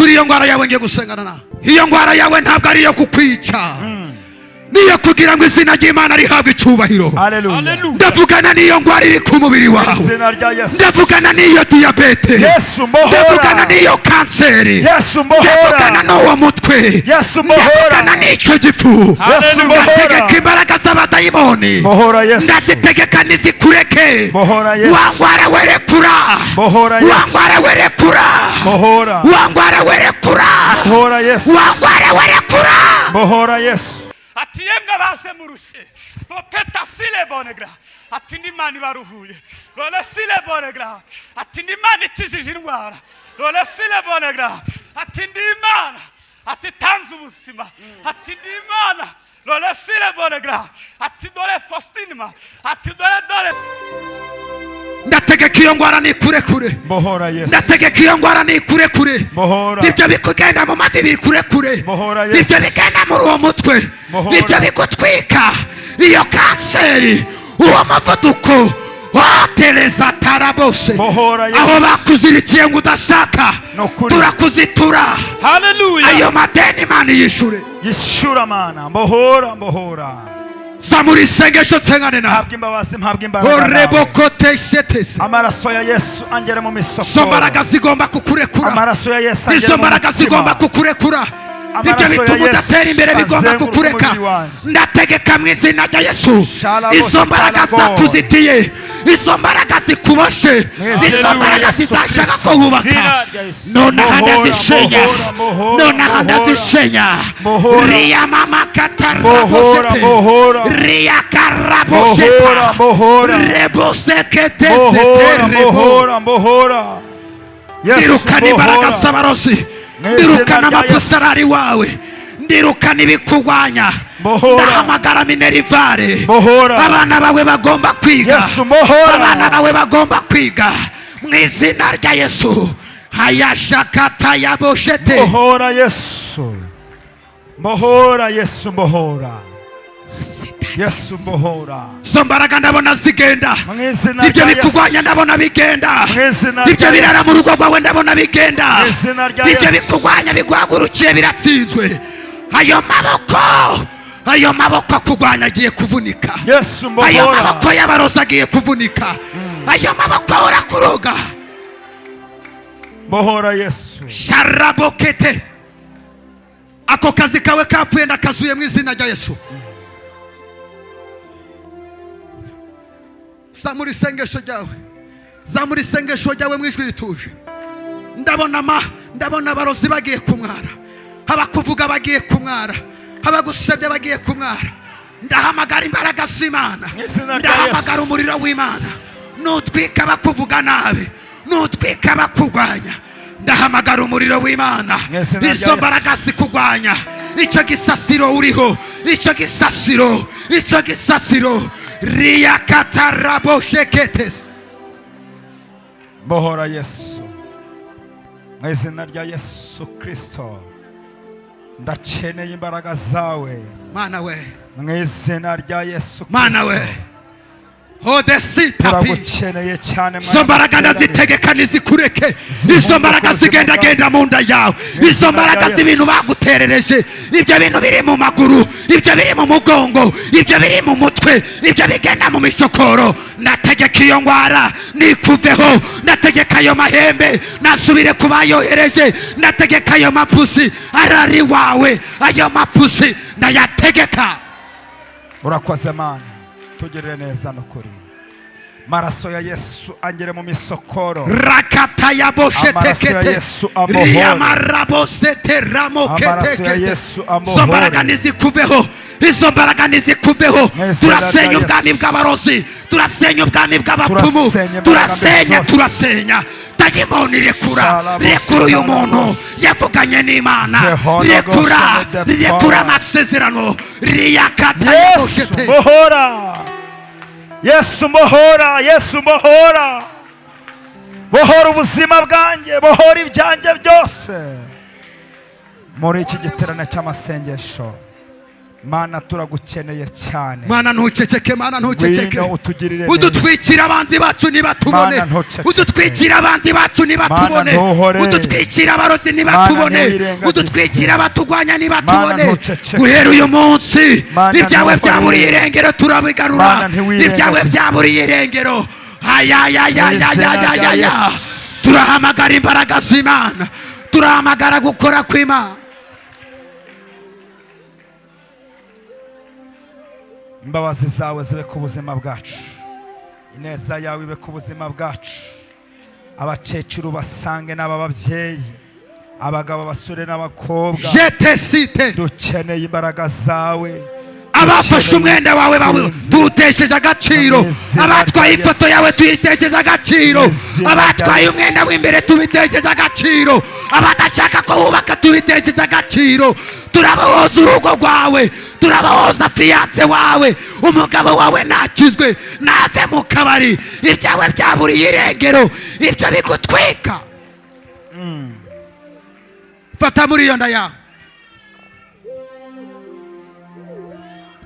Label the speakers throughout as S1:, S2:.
S1: kuri iyo ngwara yawe ngiye gusengana nawe. Iyo ngwara yawe ntabwo ari iyo kukwica, niyo kugira ngo izina ry'Imana rihabwe icyubahiro. Ndavugana n'iyo ngwara iri ku mubiri wawe, ndavugana n'iyo diyabete, ndavugana n'iyo kanseri, ndavugana n'uwo mutwe, ndavugana n'icyo gifu. Ndategeka imbaraga z'abadayimoni, ndazitegeka nizikureke. Wangwara werekura, wangwara werekura, wangwara werekura, wangwara werekura.
S2: Ati yemwe baje murushe bopeta sile bonegra ati ndi mani baruhuye role sile bonegra ati ndi mani ikijije indwara role sile bonegra ati ndi Imana ati tanze ubuzima ati ndi Imana role sile bonegra ati dore postinima ati dore ndategeka iyo ngwara nikurekure, ndategeka iyo ngwara nikurekure. Ibyo bikugenda mu mavi bikurekure, ibyo bigenda muri uwo mutwe, ibyo bigutwika, iyo kanseri, uwo muvuduko, watereza tarabose, aho bakuzirikiye ngo udashaka, turakuzitura. Ayo madeni Imana yishure,
S3: yishura Mana. Mbohora
S1: zamura isengesho nsengane nawe.
S3: Amaraso ya Yesu angere mu misoko.
S1: Izo mbaraga zigomba kukurekura,
S3: amaraso ya Yesu
S1: izo mbaraga zigomba kukurekura. Ibyo bituma udatera imbere bigomba kukureka. Ndategeka mu izina rya Yesu, izo mbaraga zakuzitiye, izo mbaraga zikuboshe, izo mbaraga zidashaka ko wubaka, nonaha ndazisenya, nonaha ndazisenya. Riya mama katarabosete, riya karaboseta, rebosekete
S3: mbohora.
S1: Ndirukana imbaraga z'abarozi, ndirukana amapusarari wawe, ndirukana ibikugwanya. Ndahamagara Minerivare, abana bawe bagomba kwiga, abana bawe bagomba kwiga mu izina rya Yesu. Hayashakata yaboshete.
S3: Mbohora Yesu, mbohora Yesu, mbohora Yesu, mbohora.
S1: Izo mbaraga ndabona zigenda, ibyo bikugwanya ndabona bigenda, ibyo birara mu rugo rwawe ndabona bigenda, ibyo bikugwanya biguhagurukiye biratsinzwe. Ayo maboko akugwanya agiye kuvunika, ayo maboko y'abarozi agiye kuvunika, ayo maboko urakuroga.
S3: Mbohora Yesu.
S1: Sharabokete, ako kazi kawe kapfuye ndakazuye mu izina rya Yesu. Zamura isengesho ryawe, zamura isengesho ryawe mu ijwi rituje. Ndabona abarozi bagiye kumwara, abakuvuga bagiye kumwara, abagusebya bagiye kumwara. Ndahamagara imbaraga z'Imana, ndahamagara umuriro w'Imana, nutwika bakuvuga nabi, nutwika bakugwanya. Ndahamagara umuriro w'Imana, izo mbaraga zikugwanya, icyo gisasiro uriho, icyo gisasiro riya kataraboshekete.
S3: Mbohora Yesu, mu izina rya Yesu Kristo. Ndakeneye imbaraga zawe
S1: Mana we,
S3: mu izina rya Yesu Kristo.
S1: Mana we,
S3: turagukeneye cyane.
S1: Izo mbaraga ndazitegeka nizikureke, izo mbaraga zigendagenda mu nda yawe, izo mbaraga z'ibintu baguterereje, ibyo bintu biri mu maguru, ibyo biri mu mugongo, ibyo biri mu mutwe, ibyo bigenda mu mishokoro. Ndategeka iyo ngwara nikuveho, ndategeka ayo mahembe nasubire kubayohereje, ndategeka ayo mapusi arari wawe, ayo mapusi ndayategeka.
S3: Urakoze Mana, tugirire neza nukuri. Maraso ya Yesu angere mu misokoro.
S1: Rakata ya boshetekete, riya marabosete ramoketekete. Izo mbaraga nizikuveho, izo mbaraga nizikuveho. Turasenya ubwami bw'abarozi, turasenya ubwami bw'abapfumu, turasenya. Dayimoni rekura uyu muntu yavuganye n'Imana, rekura amasezerano. Riyakata ya boshete.
S3: Yesu mbohora, Yesu mbohora. Bohora ubuzima bwanjye, bohora ibyanjye byose muri iki giterane cy'amasengesho. Mana turagukeneye cyane.
S1: Mana ntuceceke, Mana ntuceceke.
S3: Ngwino utugirire neza.
S1: Udutwikira abanzi bacu nibatubone.
S3: Mana ntuceceke.
S1: Udutwikira abanzi bacu nibatubone.
S3: Mana ntuhore.
S1: Udutwikira abarozi nibatubone.
S3: Mana ntuyirengagize.
S1: Udutwikira abatugwanya nibatubone.
S3: Mana ntuceceke.
S1: Guhera uyu munsi
S3: Mana
S1: ibyawe
S3: ntuhore.
S1: byaburiye irengero turabigarura.
S3: Mana ntiwirengagize.
S1: Ibyawe byaburiye irengero.
S3: Izina rya
S1: Turahamagara imbaraga z'Imana. Turahamagara gukora kw'Imana.
S3: Imbabazi zawe zibe ku buzima bwacu, ineza yawe ibe ku buzima bwacu. Abakecuru basange n'ababyeyi, abagabo, abasore n'abakobwa, dukeneye imbaraga zawe.
S1: Abafashe umwenda wawe tuwutesheje agaciro. Abatwaye ifoto yawe tuyitesheje agaciro. Abatwaye umwenda w'imbere tubitesheje agaciro. Abadashaka ko wubaka tubitesheje agaciro. Turabahoza urugo rwawe, turabahoza fiyanse wawe. Umugabo wawe nakizwe, nave mu kabari. Ibyawe byaburiye irengero, ibyo bigutwika. Fata muri iyo nda yawe.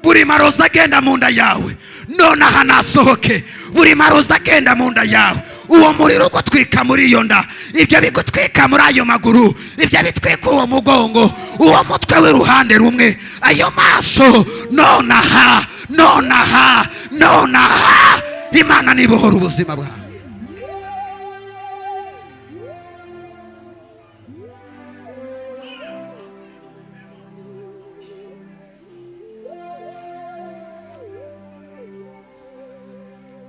S1: Buri marozi agenda mu nda yawe nonaha nasohoke. Buri marozi agenda mu nda yawe, uwo muriro ugutwika muri iyo nda. Ibyo bigutwika muri ayo maguru, ibyo bitwika uwo mugongo, uwo mutwe w'iruhande rumwe, ayo maso nonaha, nonaha, nonaha. Imana nibohora ubuzima bwawe.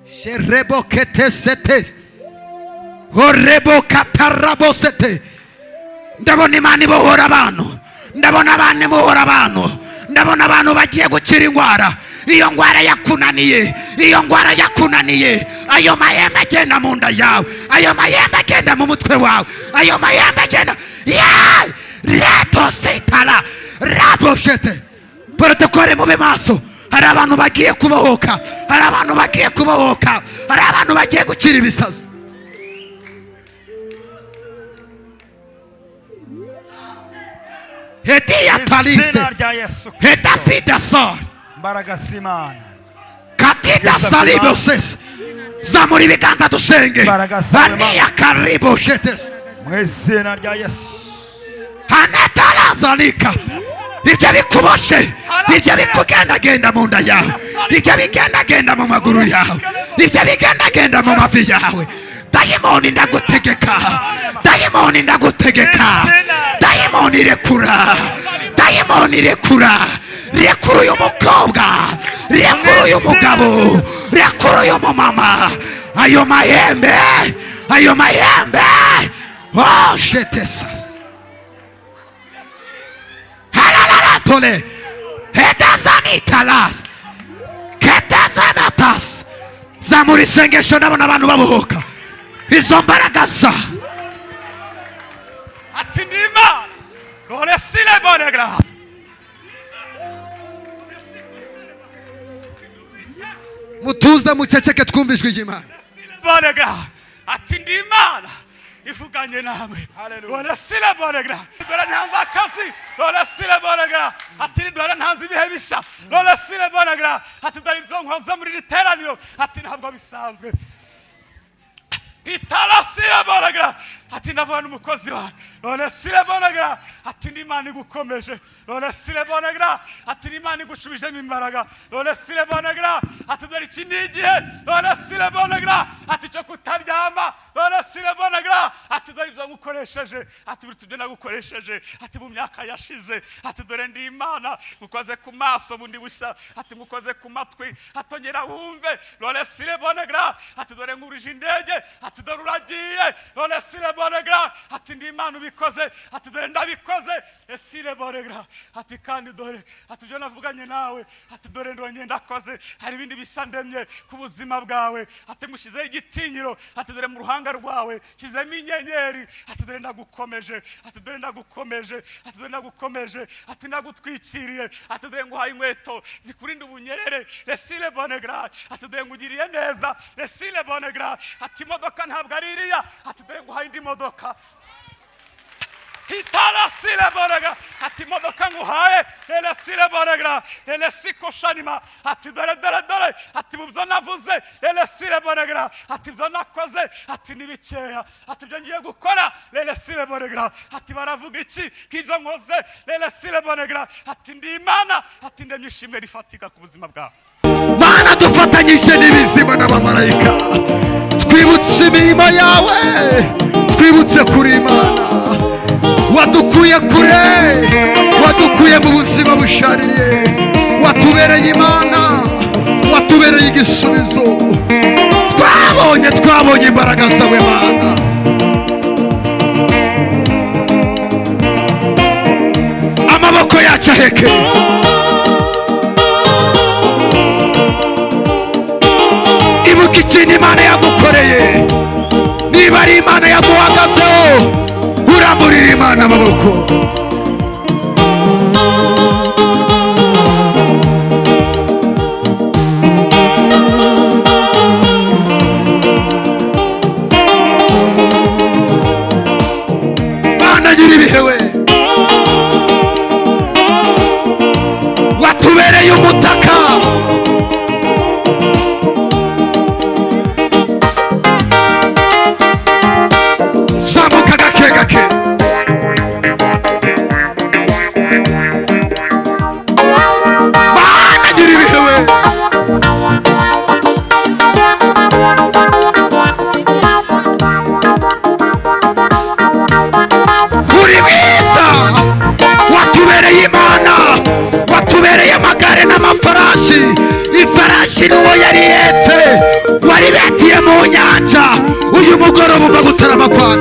S1: Sherebo ketesete, horebo katarabosete. Ndabona Imana ibohora abantu. Ndabona abantu ibohora abantu. Ndabona abantu bagiye gukira indwara. Iyo ndwara yakunaniye, iyo ndwara yakunaniye. Ayo mahembe agenda mu nda yawe, ayo mahembe agenda mu mutwe wawe, ayo mahembe agenda. Reto sitala raboshete. Protokole mube maso. Hari abantu bagiye kubohoka, hari abantu bagiye kubohoka, hari abantu bagiye gukira ibisazi. Hediya talise, hedapida sar,
S3: imbaraga z'Imana,
S1: katida saliboses. Zamura ibiganza dusenge. Aniya karibo shetes,
S3: mu izina rya Yesu.
S1: Hanetala zalika. Ibyo bikuboshe, ibyo bikugendagenda mu nda yawe, ibyo bigendagenda mu maguru yawe, ibyo bigendagenda mu mavi yawe. Dayimoni ndagutegeka, dayimoni ndagutegeka, dayimoni rekura, dayimoni rekura. Rekura uyu mukobwa, rekura uyu mugabo, rekura uyu mumama. Ayo mahembe, ayo mahembe. Oh shetesa. Tole hedazanitalas ketazamatas. Zamura isengesho, ndabona abantu babohoka. Izo mbaraga za
S2: ati ndi Imana roresile bonegra.
S1: mutuze muceceke twumva ijwi ry'Imana.
S2: Bonegra ati ndi Imana ivuganye namwe. Roresile bonegra. Dore ntanze akazi. Roresile bonegra ati dore ntanze ibihe bisha. Roresile bonegra ati dore ibyo nkoze muri riteraniro ati ntabwo bisanzwe. Itarasile bonegra ati ndavana umukozi wa. Roresile bonegra ati ndi Imana igukomeje. Roresile bonegra ati ndi Imana igushubije imbaraga. Roresile bonegra ati dore iki ni igihe. Roresile bonegra ati cyo kutaryama. Roresile bonegra ati dore ibyo ngukoresheje, ati buri tubyo nagukoresheje, ati mu myaka yashize, ati dore ndi Imana mukoze ku maso bundi busha, ati mukoze ku matwi, atongera wumve. Roresile bonegra ati dore ngurije indege, ati dore uragiye. Roresile bonegra ati ndi Imana ubikoze, ati dore ndabikoze. Esile bonegra ati kandi dore ati byo navuganye nawe, ati dore ndonye ndakoze. Hari ibindi bisandemye ku buzima bwawe, ati mushizeho igitinyiro, ati dore mu ruhanga rwawe shizemo inyenyeri, ati dore ndagukomeje, ati dore ndagukomeje, ati dore ndagukomeje, ati ndagutwikiriye, ati dore nguhaye inkweto zikurinda ubunyerere. Esile bonegra ati dore ngugiriye neza. Esile bonegra ati imodoka ntabwo ari iriya, ati dore nguhaye indi modoka. Hitarasile bonegra. Ati imodoka nguhaye. Elesile bonegra. Elesiko shanima. Ati dore. Ati mubyo navuze. Elesile bonegra. Ati byo nakoze. Ati nibikeya. Ati byo ngiye gukora. Elesile bonegra. Ati baravuga iki kibyo nkoze. Elesile bonegra. Ati ndi Imana. Ati ndemye ishimwe rifatika ku buzima bwawe.
S1: Mana dufatanyije n'ibizima n'abamarayika twibutse imirimo yawe twibutse kuri Imana wadukuye kure wadukuye mu buzima bushaririye watubereye Imana watubereye igisubizo twabonye imbaraga zawe Mana amaboko yacu aheke ibuka ikintu Imana yagukoreye niba ari Imana yaguhagazeho uramburira Imana amaboko Mana gira ibihe we watubereye umutaka zamuka gake Mana gira ibihe we uri mwiza watubereye Imana watubereye amagare n'amafarashi ifarashi n'uwo yari yetse wari betiye mu nyanja uyu mugoroba uva gutarama kwawe